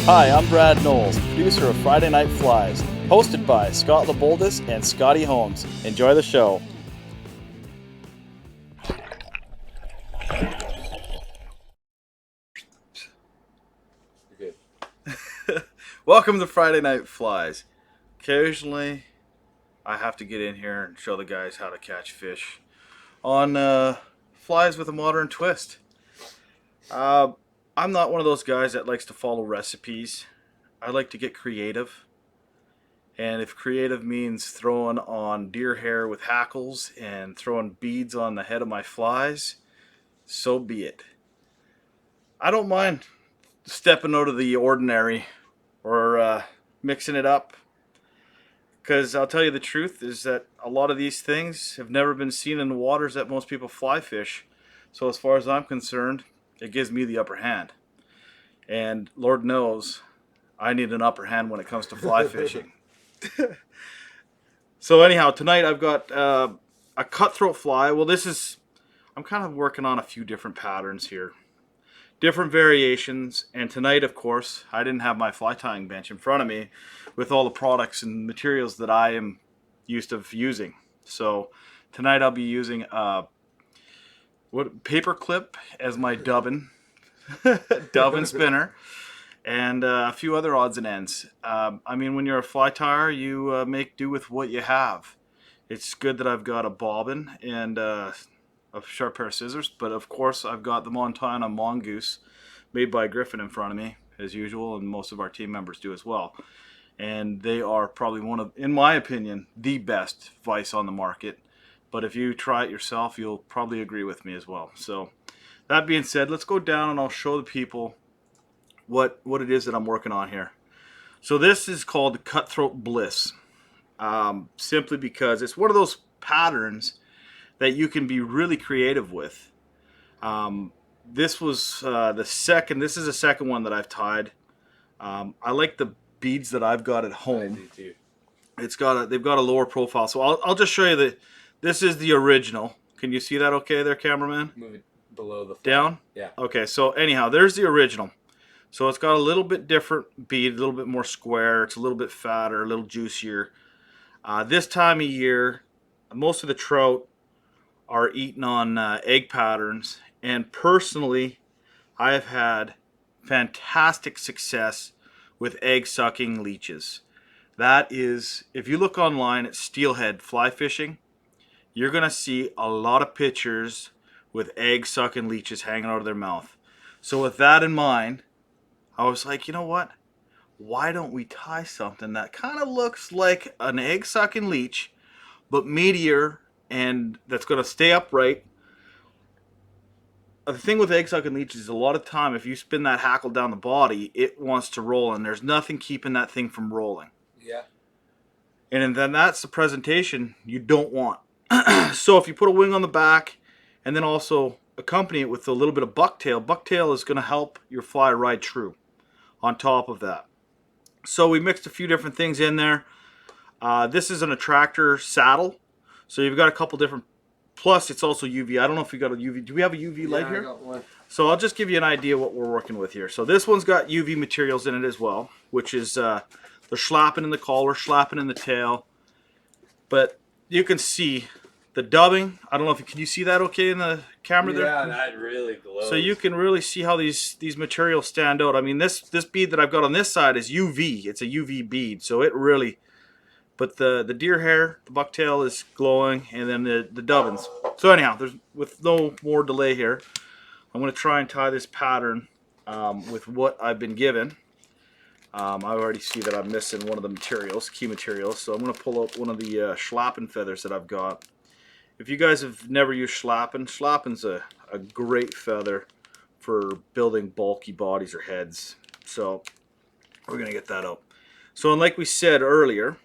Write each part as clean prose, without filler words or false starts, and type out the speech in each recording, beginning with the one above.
Hi, I'm Brad Knowles, producer of Friday Night Flies, hosted by Scott LeBoldis and Scotty Holmes. Enjoy the show. You're good. Welcome to Friday Night Flies. Occasionally, I have to get in here and show the guys how to catch fish on flies with a modern twist. I'm not one of those guys that likes to follow recipes. I like to get creative. And if creative means throwing on deer hair with hackles and throwing beads on the head of my flies, so be it. I don't mind stepping out of the ordinary or mixing it up. Because I'll tell you the truth is that a lot of these things have never been seen in the waters that most people fly fish. So as far as I'm concerned, it gives me the upper hand. And Lord knows, I need an upper hand when it comes to fly fishing. So anyhow, tonight I've got a cutthroat fly. Well, I'm kind of working on a few different patterns here. Different variations, and tonight, of course, I didn't have my fly tying bench in front of me with all the products and materials that I am used to using. So tonight I'll be using a paper clip as my dubbin spinner, and a few other odds and ends. I mean, when you're a fly tyer, you make do with what you have. It's good that I've got a bobbin and a sharp pair of scissors, but of course I've got the Montana Mongoose made by Griffin in front of me as usual, and most of our team members do as well. And they are probably one of, in my opinion, the best vise on the market. But if you try it yourself, you'll probably agree with me as well. So that being said, let's go down and I'll show the people what it is that I'm working on here. So this is called Cutthroat Bliss, simply because it's one of those patterns that you can be really creative with. This was this is the second one that I've tied. I like the beads that I've got at home. I do too. They've got a lower profile, so I'll just show you this is the original. Can you see that okay there, cameraman? Move it below the fly. Down? Yeah. Okay, so anyhow, there's the original. So it's got a little bit different bead, a little bit more square. It's a little bit fatter, a little juicier. This time of year, most of the trout are eating on egg patterns, and personally I have had fantastic success with egg sucking leeches. That is, if you look online at steelhead fly fishing, you're gonna see a lot of pictures with egg sucking leeches hanging out of their mouth. So with that in mind, I was like, you know what, why don't we tie something that kind of looks like an egg sucking leech but meatier, and that's going to stay upright. The thing with egg sucking leeches is a lot of time if you spin that hackle down the body, it wants to roll, and there's nothing keeping that thing from rolling. Yeah. And then that's the presentation you don't want. So if you put a wing on the back and then also accompany it with a little bit of bucktail is going to help your fly ride true on top of that. So we mixed a few different things in there. This is an attractor saddle. So you've got a couple different, plus it's also UV. I don't know if you got a UV. Do we have a UV light here? I got one. So I'll just give you an idea what we're working with here. So this one's got UV materials in it as well, which is the schlapping in the collar, schlapping in the tail. But you can see the dubbing. I don't know if can you see that okay in the camera there? Yeah, that really glows. So you can really see how these materials stand out. I mean, this bead that I've got on this side is UV. It's a UV bead, so it really. But the deer hair, the bucktail is glowing, and then the dubbins. So anyhow, with no more delay here, I'm going to try and tie this pattern with what I've been given. I already see that I'm missing one of the materials, key materials, so I'm going to pull out one of the schlappen feathers that I've got. If you guys have never used schlappen's a great feather for building bulky bodies or heads. So we're going to get that out. So like we said earlier,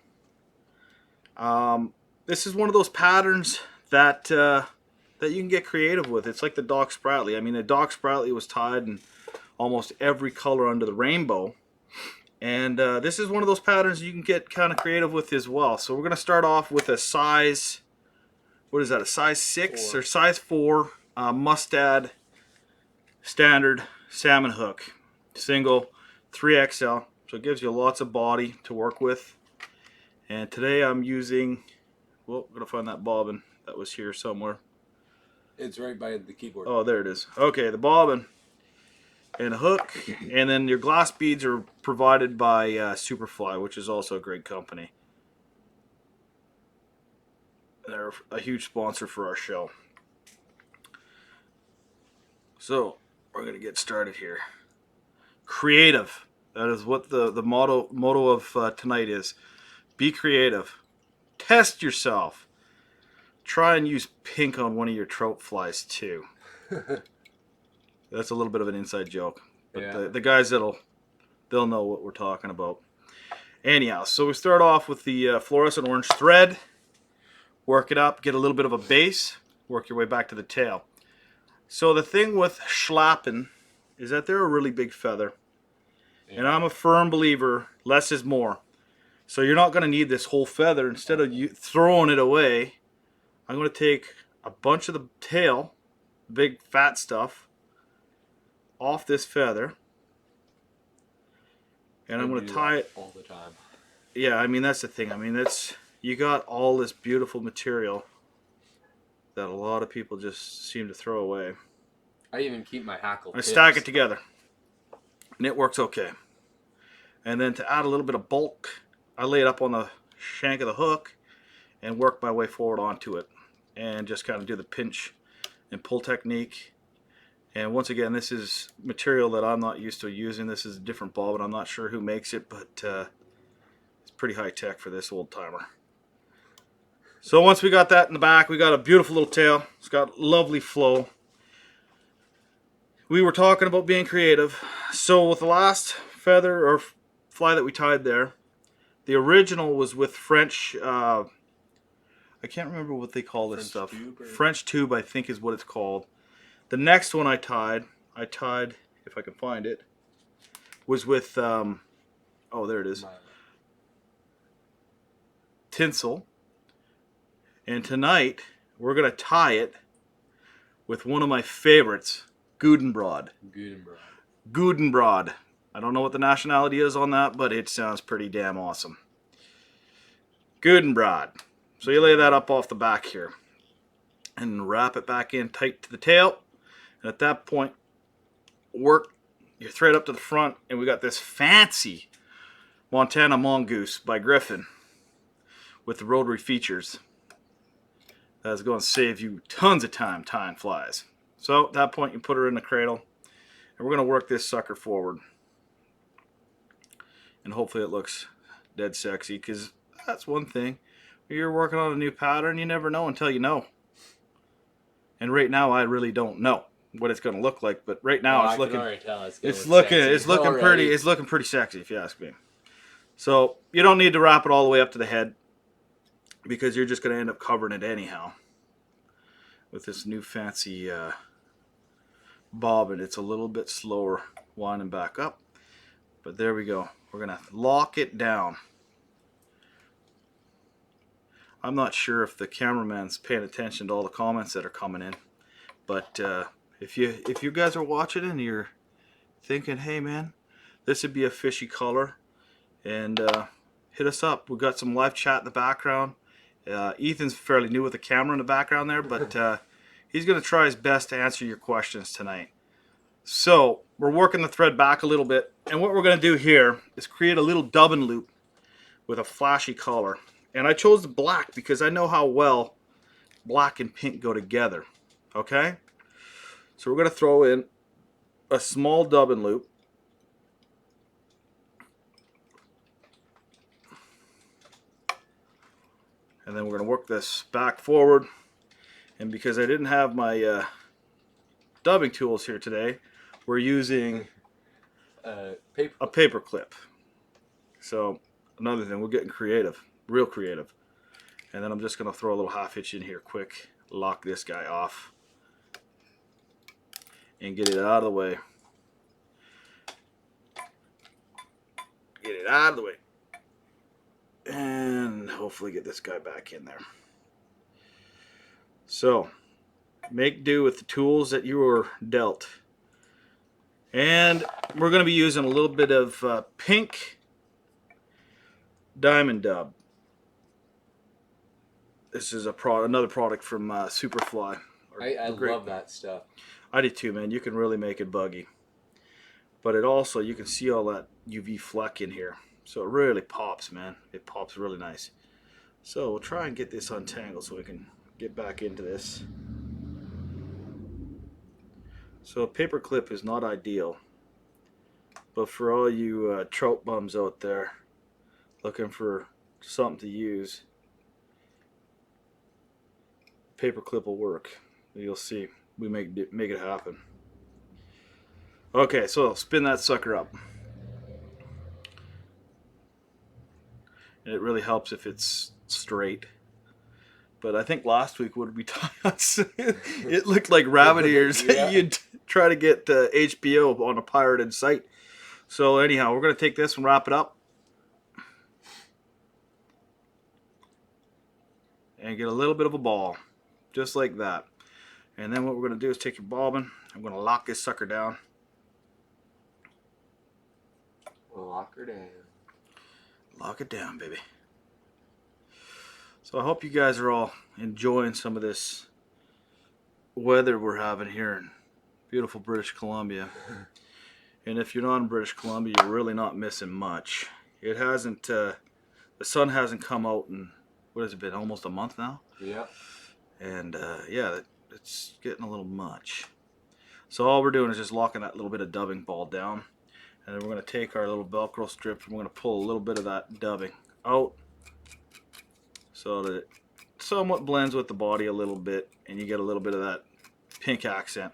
this is one of those patterns that that you can get creative with. It's like the Doc Spratly. I mean, the Doc Spratly was tied in almost every color under the rainbow. And this is one of those patterns you can get kind of creative with as well. So we're going to start off with a size, what is that, a size 6 or size 4 mustad standard salmon hook. Single 3XL, so it gives you lots of body to work with. And today I'm using, well, I'm gonna find that bobbin that was here somewhere. It's right by the keyboard. Oh, there it is. Okay, the bobbin and a hook, and then your glass beads are provided by Superfly, which is also a great company. They're a huge sponsor for our show. So we're going to get started here. Creative. That is what the motto of tonight is. Be creative. Test yourself. Try and use pink on one of your trout flies too. That's a little bit of an inside joke. But Yeah. the guys they'll know what we're talking about. Anyhow, so we start off with the fluorescent orange thread. Work it up, get a little bit of a base, work your way back to the tail. So the thing with schlappen is that they're a really big feather. Yeah. And I'm a firm believer, less is more. So you're not going to need this whole feather. Instead of you throwing it away, I'm going to take a bunch of the tail, big fat stuff, off this feather. And I'm going to tie it all the time. Yeah, I mean, that's the thing. I mean, you got all this beautiful material that a lot of people just seem to throw away. I even keep my hackle. I stack it together, and it works okay. And then to add a little bit of bulk, I lay it up on the shank of the hook and work my way forward onto it, and just kind of do the pinch and pull technique. And once again, this is material that I'm not used to using. This is a different ball, but I'm not sure who makes it, but it's pretty high tech for this old timer. So once we got that in the back, we got a beautiful little tail. It's got lovely flow. We were talking about being creative. So with the last feather or fly that we tied there, the original was with French, I can't remember what they call this stuff. French tube, I think is what it's called. The next one I tied, if I can find it, was with, oh, there it is, tinsel. And tonight, we're going to tie it with one of my favorites, Gudenbrod. Gudenbrod. I don't know what the nationality is on that, but it sounds pretty damn awesome. Gudenbrod. So you lay that up off the back here. And wrap it back in tight to the tail. And at that point, work your thread up to the front. And we got this fancy Montana Mongoose by Griffin with the rotary features. That's going to save you tons of time tying flies. So at that point, you put her in the cradle, and we're going to work this sucker forward. And hopefully it looks dead sexy, because that's one thing. When you're working on a new pattern, you never know until you know. And right now, I really don't know what it's going to look like, but right now it's looking pretty sexy, if you ask me. So you don't need to wrap it all the way up to the head, because you're just going to end up covering it anyhow. With this new fancy bobbin, it's a little bit slower winding back up. But there we go. We're going to lock it down. I'm not sure if the cameraman's paying attention to all the comments that are coming in. But if you guys are watching and you're thinking, hey man, this would be a fishy color, and hit us up. We've got some live chat in the background. Ethan's fairly new with the camera in the background there, but he's going to try his best to answer your questions tonight. So we're working the thread back a little bit, and what we're going to do here is create a little dubbin loop with a flashy color. And I chose the black because I know how well black and pink go together. Okay? So we're going to throw in a small dubbin loop. And then we're going to work this back forward. And because I didn't have my dubbing tools here today, we're using a paper clip. So another thing, we're getting creative, real creative. And then I'm just going to throw a little half hitch in here quick, lock this guy off, and get it out of the way. Get it out of the way. And hopefully get this guy back in there. So make do with the tools that you were dealt. And we're going to be using a little bit of pink Diamond Dub. This is another product from Superfly. I love that stuff. I do too, man. You can really make it buggy. But it also, you can see all that UV fleck in here. So it really pops, man. It pops really nice. So we'll try and get this untangled so we can get back into this. So a paper clip is not ideal. But for all you trout bums out there looking for something to use, paper clip will work. You'll see. We make it happen. Okay, so spin that sucker up. And it really helps if it's straight. But I think last week would be it looked like rabbit ears. Yeah. You'd try to get HBO on a pirated site. So anyhow, we're going to take this and wrap it up. And get a little bit of a ball. Just like that. And then what we're going to do is take your bobbin. I'm going to lock this sucker down. Lock her down. Lock it down, baby. So I hope you guys are all enjoying some of this weather we're having here in beautiful British Columbia. And if you're not in British Columbia, you're really not missing much. It hasn't, the sun hasn't come out in, what has it been, almost a month now? Yeah. And yeah, it's getting a little much. So all we're doing is just locking that little bit of dubbing ball down. And then we're going to take our little Velcro strip and we're going to pull a little bit of that dubbing out so that it somewhat blends with the body a little bit and you get a little bit of that pink accent.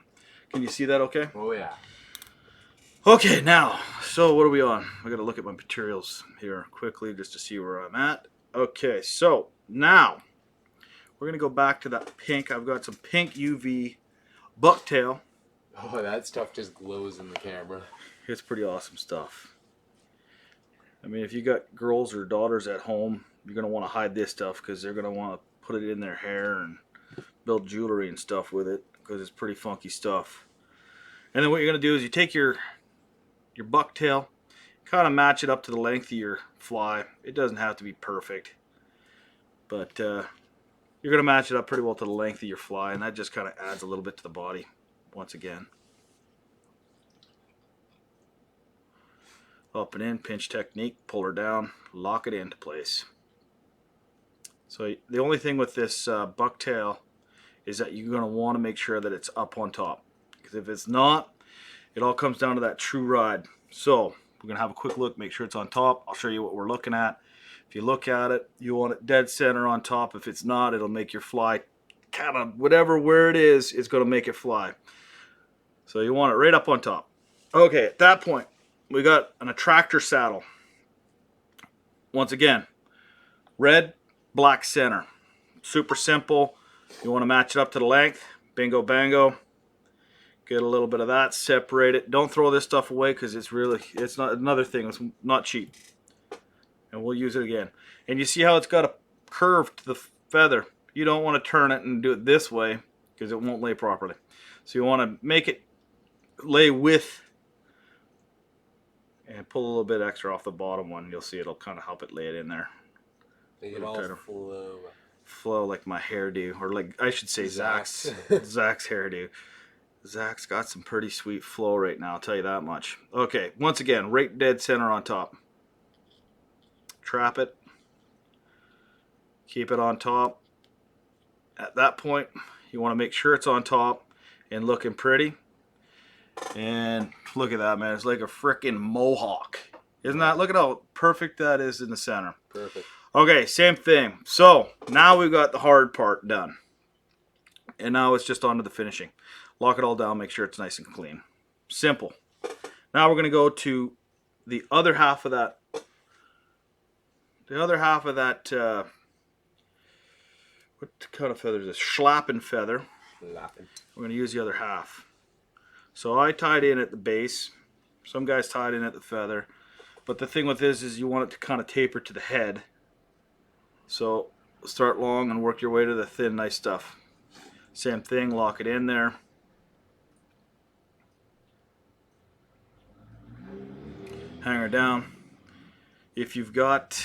Can you see that okay? Oh yeah. Okay, now, so what are we on? I got to look at my materials here quickly just to see where I'm at. Okay, so now we're going to go back to that pink. I've got some pink UV bucktail. Oh, that stuff just glows in the camera. It's pretty awesome stuff. I mean, if you got girls or daughters at home, you're going to want to hide this stuff because they're going to want to put it in their hair and build jewelry and stuff with it because it's pretty funky stuff. And then what you're going to do is you take your bucktail, kind of match it up to the length of your fly. It doesn't have to be perfect, but you're going to match it up pretty well to the length of your fly, and that just kind of adds a little bit to the body once again. Up and in, pinch technique, pull her down, lock it into place. So the only thing with this bucktail is that you're going to want to make sure that it's up on top. Because if it's not, it all comes down to that true ride. So we're going to have a quick look, make sure it's on top. I'll show you what we're looking at. If you look at it, you want it dead center on top. If it's not, it'll make your fly kind of where it is, it's going to make it fly. So you want it right up on top. Okay, at that point, we got an attractor saddle. Once again, red, black center. Super simple. You want to match it up to the length. Bingo, bango. Get a little bit of that, separate it. Don't throw this stuff away because it's not another thing. It's not cheap. And we'll use it again. And you see how it's got a curve to the feather. You don't want to turn it and do it this way because it won't lay properly. So you want to make it lay with and pull a little bit extra off the bottom one. You'll see it'll kind of help it lay it in there. Make it all flow. Flow like my hairdo, or like I should say Zach's hairdo. Zach's got some pretty sweet flow right now, I'll tell you that much. Okay, once again, right dead center on top. Trap it. Keep it on top. At that point, you want to make sure it's on top and looking pretty. And look at that, man. It's like a freaking mohawk. Isn't that? Look at how perfect that is in the center. Perfect. Okay, same thing. So now we've got the hard part done. And now it's just on to the finishing. Lock it all down, make sure it's nice and clean. Simple. Now we're going to go to the other half of that. What kind of feather is this? Schlappen feather. Laughing. We're going to use the other half. So I tied in at the base. Some guys tied in at the feather. But the thing with this is you want it to kind of taper to the head. So start long and work your way to the thin, nice stuff. Same thing, lock it in there. hanger down. If you've got,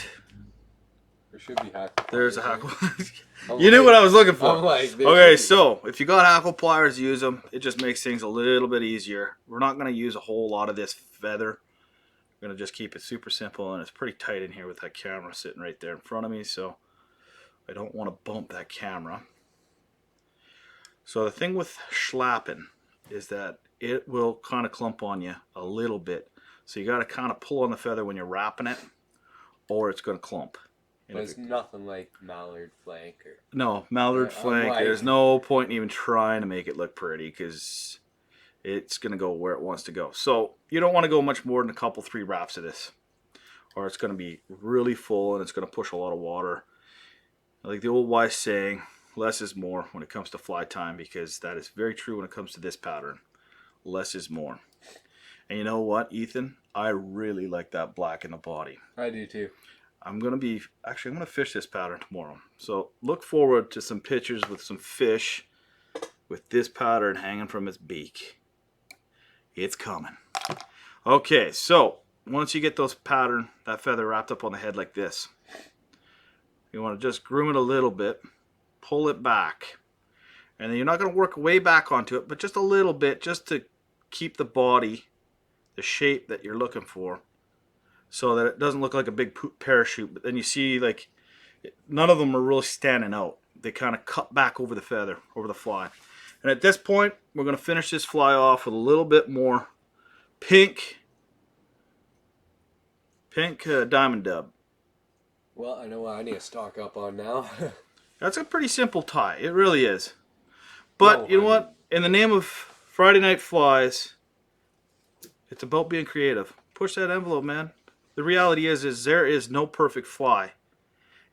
There should be hackle. there's a hackle. I'm You knew like- what I was looking for. I'm like, there Okay, should be. so if you got hackle pliers, use them. It just makes things a little bit easier. We're not going to use a whole lot of this feather. We're going to just keep it super simple, and it's pretty tight in here with that camera sitting right there in front of me, so I don't want to bump that camera. So the thing with schlapping is that it will kind of clump on you a little bit. So you got to kind of pull on the feather when you're wrapping it, or it's going to clump. But it's nothing like mallard flank or. No, mallard I'm flank. like- There's no point in even trying to make it look pretty because it's going to go where it wants to go. So you don't want to go much more than a couple, 3 wraps of this, or it's going to be really full and it's going to push a lot of water. Like the old wise saying, less is more when it comes to fly time, because that is very true when it comes to this pattern. Less is more. And you know what, Ethan? I really like that black in the body. I do too. I'm going to fish this pattern tomorrow. So look forward to some pictures with some fish with this pattern hanging from its beak. It's coming. Okay, so once you get that feather wrapped up on the head like this, you want to just groom it a little bit, pull it back, and then you're not going to work way back onto it, but just a little bit, just to keep the body the shape that you're looking for, so that it doesn't look like a big parachute. But then you see, like, none of them are really standing out. They kind of cut back over the feather, over the fly. And at this point, we're going to finish this fly off with a little bit more pink diamond dub. Well, I know what I need to stock up on now. That's a pretty simple tie. It really is. But No, you know I what? In the name of Friday Night Flies, it's about being creative. Push that envelope, man. The reality is there is no perfect fly.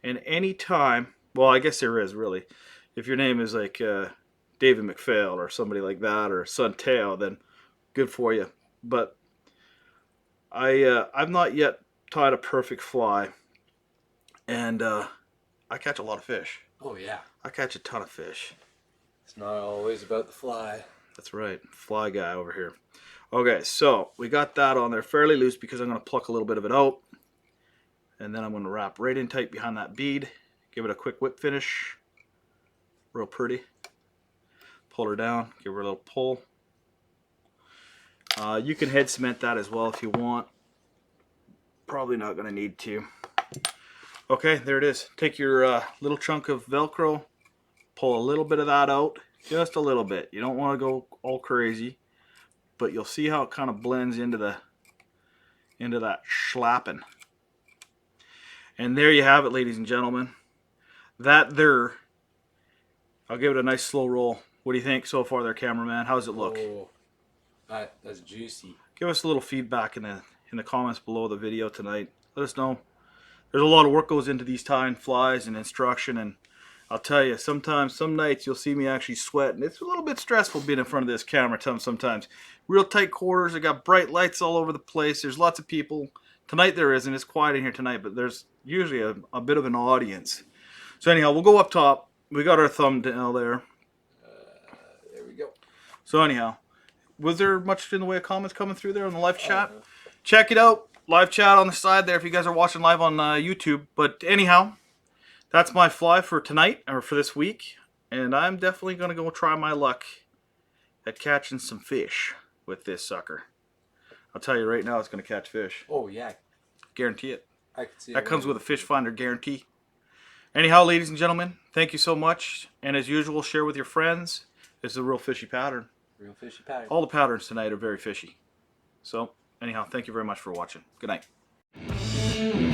And any time, well, I guess there is really. If your name is like David McPhail or somebody like that, or Sun Tao, then good for you. But I've not yet tied a perfect fly, and I catch a lot of fish. Oh yeah. I catch a ton of fish. It's not always about the fly. That's right, fly guy over here. Okay, so we got that on there fairly loose because I'm going to pluck a little bit of it out, and then I'm going to wrap right in tight behind that bead, give it a quick whip finish, real pretty. Pull her down, give her a little pull. You can head cement that as well if you want. Probably not going to need to. Okay, there it is. Take your little chunk of Velcro, pull a little bit of that out, just a little bit. You don't want to go all crazy, but you'll see how it kind of blends into that schlapping. And there you have it, ladies and gentlemen. That there, I'll give it a nice slow roll. What do you think so far there, cameraman? How does it look? Oh, that's juicy. Give us a little feedback in the comments below the video tonight. Let us know. There's a lot of work goes into these tying flies and instruction, and I'll tell you, sometimes, some nights you'll see me actually sweat, and it's a little bit stressful being in front of this camera sometimes. Real tight quarters, I got bright lights all over the place, there's lots of people. Tonight there isn't, it's quiet in here tonight, but there's usually a bit of an audience. So anyhow, we'll go up top. We got our thumbnail there. There we go. So anyhow, was there much in the way of comments coming through there on the live chat? Check it out. Live chat on the side there if you guys are watching live on YouTube. But anyhow, that's my fly for tonight, or for this week. And I'm definitely going to go try my luck at catching some fish with this sucker. I'll tell you right now, it's going to catch fish. Oh yeah. Guarantee it. I can see That it comes right with a fish finder guarantee. Anyhow, ladies and gentlemen, thank you so much. And as usual, share with your friends. It's a real fishy pattern. Real fishy pattern. All the patterns tonight are very fishy. So, anyhow, thank you very much for watching. Good night.